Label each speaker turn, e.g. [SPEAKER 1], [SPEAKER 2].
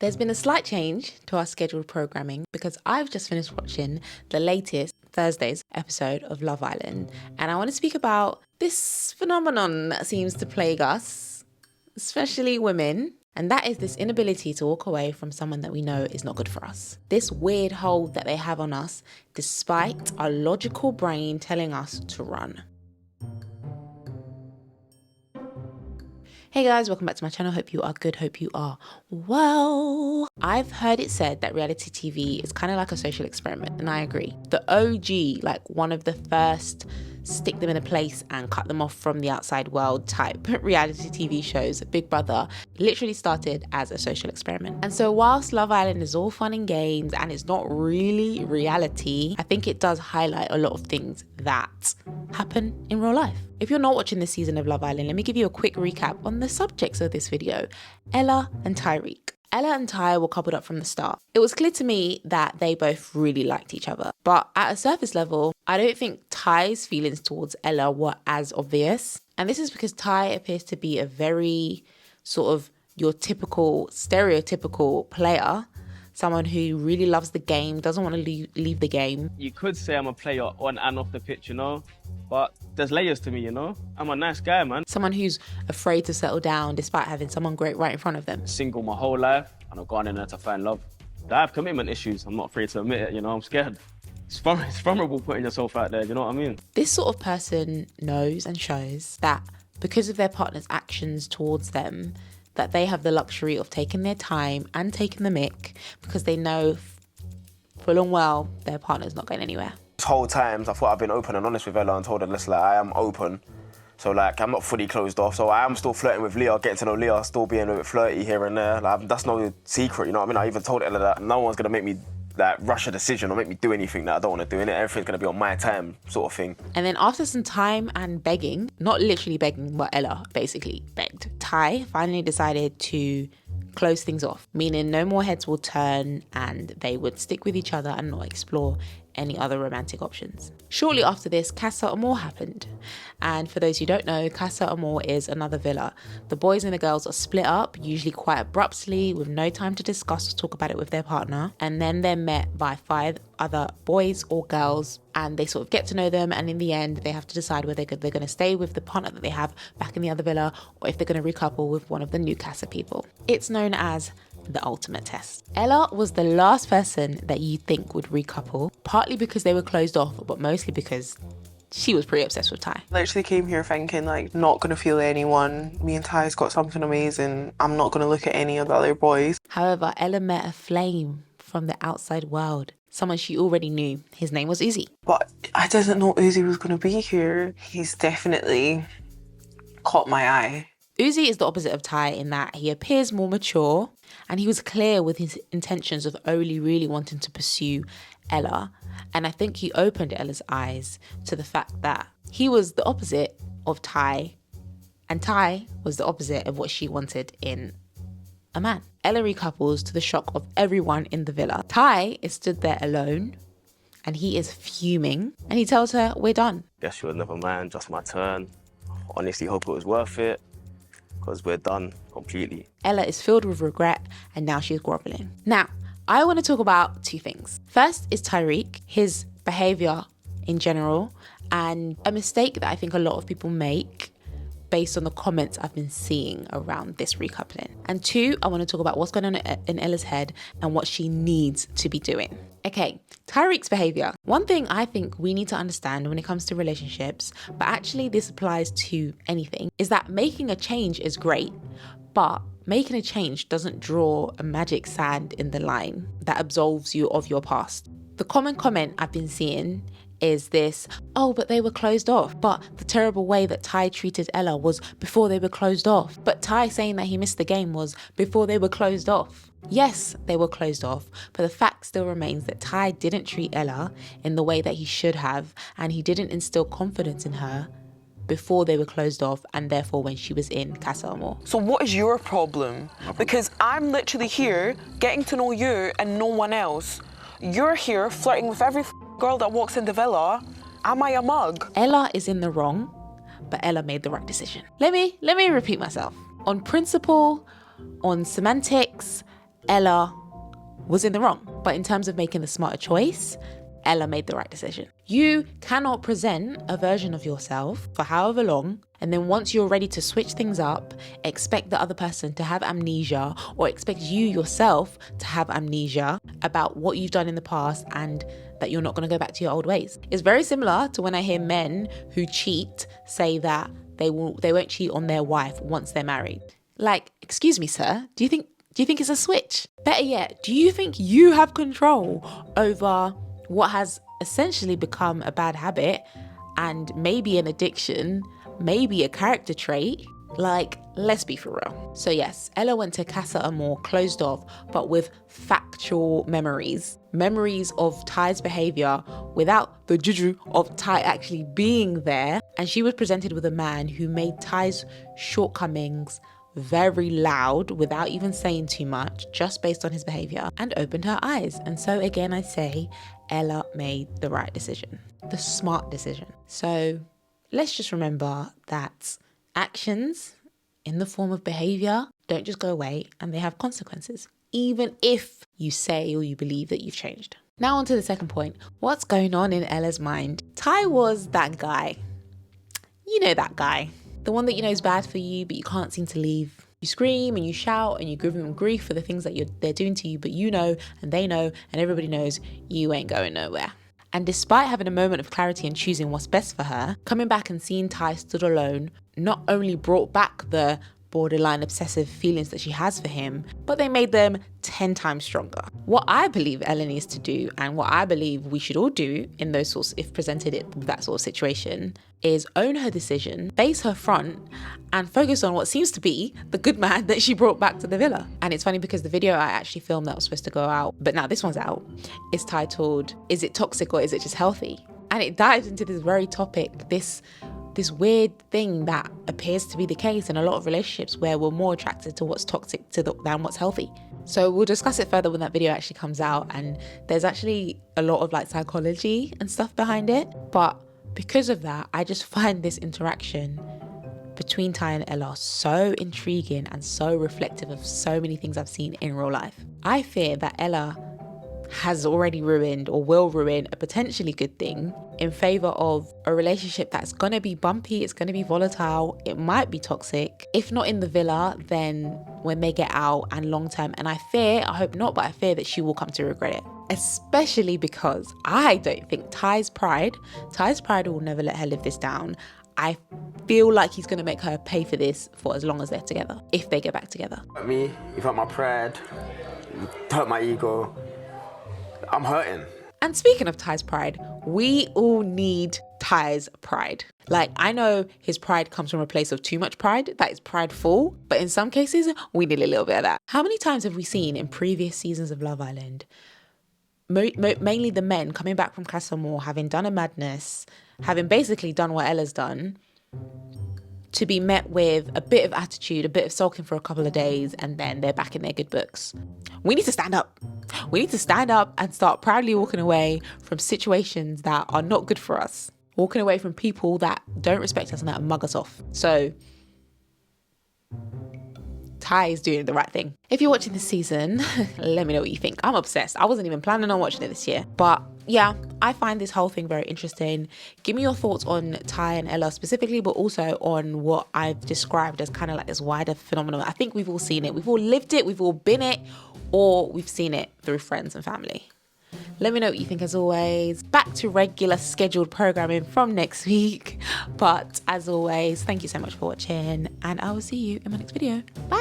[SPEAKER 1] There's been a slight change to our scheduled programming because I've just finished watching the latest Thursday's episode of Love Island, and I want to speak about this phenomenon that seems to plague us, especially women, and that is this inability to walk away from someone that we know is not good for us. This weird hold that they have on us despite our logical brain telling us to run. Hey guys, welcome back to my channel. Hope you are good, hope you are well. I've heard it said that reality TV is kind of like a social experiment, and I agree. The OG, like one of the first stick them in a place and cut them off from the outside world type reality TV shows, Big Brother, literally started as a social experiment. And so whilst Love Island is all fun and games and it's not really reality, I think it does highlight a lot of things that happen in real life. If you're not watching this season of Love Island, let me give you a quick recap on the subjects of this video. Ella and Tyrique. Ella and Ty were coupled up from the start. It was clear to me that they both really liked each other. But at a surface level, I don't think Ty's feelings towards Ella were as obvious. And this is because Ty appears to be a very sort of your typical, stereotypical player. Someone who really loves the game, doesn't want to leave the game.
[SPEAKER 2] You could say I'm a player on and off the pitch, you know? But there's layers to me, you know? I'm a nice guy, man.
[SPEAKER 1] Someone who's afraid to settle down despite having someone great right in front of them.
[SPEAKER 2] Single my whole life, and I've gone in there to find love. I have commitment issues. I'm not afraid to admit it, you know? I'm scared. It's vulnerable putting yourself out there, you know what I mean?
[SPEAKER 1] This sort of person knows and shows that because of their partner's actions towards them, that they have the luxury of taking their time and taking the mick because they know full and well their partner's not going anywhere.
[SPEAKER 3] This whole time, I thought I've been open and honest with Ella and told her, listen, like, I am open. So, like, I'm not fully closed off. So I am still flirting with Leah, getting to know Leah, still being a bit flirty here and there. Like, that's no secret, you know what I mean? I even told Ella that no one's going to make me like rush a decision or make me do anything that I don't want to do, innit? Everything's going to be on my time, sort of thing.
[SPEAKER 1] And then after some time and begging, not literally begging, but Ella basically begged, Ty finally decided to close things off, meaning no more heads will turn and they would stick with each other and not explore any other romantic options. Shortly after this, Casa Amor happened. And for those who don't know, Casa Amor is another villa. The boys and the girls are split up, usually quite abruptly, with no time to discuss or talk about it with their partner. And then they're met by 5 other boys or girls, and they sort of get to know them. And in the end, they have to decide whether they're going to stay with the partner that they have back in the other villa, or if they're going to recouple with one of the new Casa people. It's known as the ultimate test. Ella was the last person that you think would recouple, partly because they were closed off, but mostly because she was pretty obsessed with Ty.
[SPEAKER 4] Literally came here thinking, like, not gonna feel anyone. Me and Ty's got something amazing. I'm not gonna look at any of the other boys.
[SPEAKER 1] However, Ella met a flame from the outside world. Someone she already knew. His name was Uzi.
[SPEAKER 4] But I didn't know Uzi was gonna be here. He's definitely caught my eye.
[SPEAKER 1] Uzi is the opposite of Ty in that he appears more mature, and he was clear with his intentions of only really wanting to pursue Ella. And I think he opened Ella's eyes to the fact that he was the opposite of Ty, and Ty was the opposite of what she wanted in a man. Ella recouples to the shock of everyone in the villa. Ty is stood there alone, and he is fuming, and he tells her, we're done.
[SPEAKER 2] Guess you're another man, just my turn. Honestly hope it was worth it, because we're done completely.
[SPEAKER 1] Ella is filled with regret, and now she's groveling. Now, I want to talk about 2 things. First is Tyrique, his behaviour in general, and a mistake that I think a lot of people make based on the comments I've been seeing around this recoupling. And 2, I want to talk about what's going on in Ella's head and what she needs to be doing. Okay, Tyrique's behaviour. One thing I think we need to understand when it comes to relationships, but actually this applies to anything, is that making a change is great, but making a change doesn't draw a magic sand in the line that absolves you of your past. The common comment I've been seeing is this, oh, but they were closed off. But the terrible way that Ty treated Ella was before they were closed off. But Ty saying that he missed the game was before they were closed off. Yes, they were closed off, but the fact still remains that Ty didn't treat Ella in the way that he should have, and he didn't instill confidence in her before they were closed off, and therefore when she was in Casa Amor.
[SPEAKER 4] So what is your problem? Because I'm literally here getting to know you and no one else. You're here flirting with every girl that walks in the villa. Am I a mug?
[SPEAKER 1] Ella is in the wrong, but Ella made the right decision. Let me repeat myself. On principle, on semantics, Ella was in the wrong. But in terms of making the smarter choice, Ella made the right decision. You cannot present a version of yourself for however long, and then once you're ready to switch things up, expect the other person to have amnesia, or expect you yourself to have amnesia about what you've done in the past and that you're not going to go back to your old ways. It's very similar to when I hear men who cheat say that they won't cheat on their wife once they're married. Like, excuse me, sir, do you think it's a switch? Better yet, do you think you have control over what has essentially become a bad habit and maybe an addiction, maybe a character trait? Like, let's be for real. So yes, Ella went to Casa Amor closed off, but with factual memories of Ty's behavior without the juju of Ty actually being there. And she was presented with a man who made Ty's shortcomings very loud without even saying too much, just based on his behavior, and opened her eyes. And so again, I say Ella made the right decision, the smart decision. So let's just remember that actions in the form of behavior don't just go away, and they have consequences, even if you say or you believe that you've changed. Now on to the second point. What's going on in Ella's mind? Ty was that guy. You know that guy. The one that you know is bad for you, but you can't seem to leave. You scream and you shout and you give them grief for the things that they're doing to you, but you know and they know and everybody knows you ain't going nowhere. And despite having a moment of clarity and choosing what's best for her, coming back and seeing Ty stood alone not only brought back the borderline obsessive feelings that she has for him, but they made them 10 times stronger. What I believe Ella needs to do, and what I believe we should all do in those sorts, if presented with that sort of situation, is own her decision, face her front, and focus on what seems to be the good man that she brought back to the villa. And it's funny because the video I actually filmed that was supposed to go out, but now this one's out, is titled, "Is it toxic or is it just healthy?" And it dives into this very topic, this weird thing that appears to be the case in a lot of relationships, where we're more attracted to what's toxic than what's healthy. So we'll discuss it further when that video actually comes out, and there's actually a lot of like psychology and stuff behind it. But because of that, I just find this interaction between Ty and Ella so intriguing and so reflective of so many things I've seen in real life. I fear that Ella has already ruined or will ruin a potentially good thing in favor of a relationship that's going to be bumpy, it's going to be volatile, it might be toxic. If not in the villa, then when they get out and long term. And I hope not, but I fear that she will come to regret it. Especially because I don't think Ty's pride will never let her live this down. I feel like he's going to make her pay for this for as long as they're together, if they get back together.
[SPEAKER 3] Me, you've hurt my pride, you hurt my ego. I'm hurting.
[SPEAKER 1] And speaking of Ty's pride, we all need Ty's pride. Like, I know his pride comes from a place of too much pride, that is prideful, but in some cases, we need a little bit of that. How many times have we seen in previous seasons of Love Island, mainly the men coming back from Casa Amor, having done a madness, having basically done what Ella's done, to be met with a bit of attitude, a bit of sulking for a couple of days, and then they're back in their good books. We need to stand up. We need to stand up and start proudly walking away from situations that are not good for us. Walking away from people that don't respect us and that mug us off. So Ty is doing the right thing. If you're watching this season, let me know what you think. I'm obsessed. I wasn't even planning on watching it this year. But yeah, I find this whole thing very interesting. Give me your thoughts on Ty and Ella specifically, but also on what I've described as kind of like this wider phenomenon. I think we've all seen it. We've all lived it. We've all been it, or we've seen it through friends and family. Let me know what you think as always. Back to regular scheduled programming from next week. But as always, thank you so much for watching, and I will see you in my next video. Bye.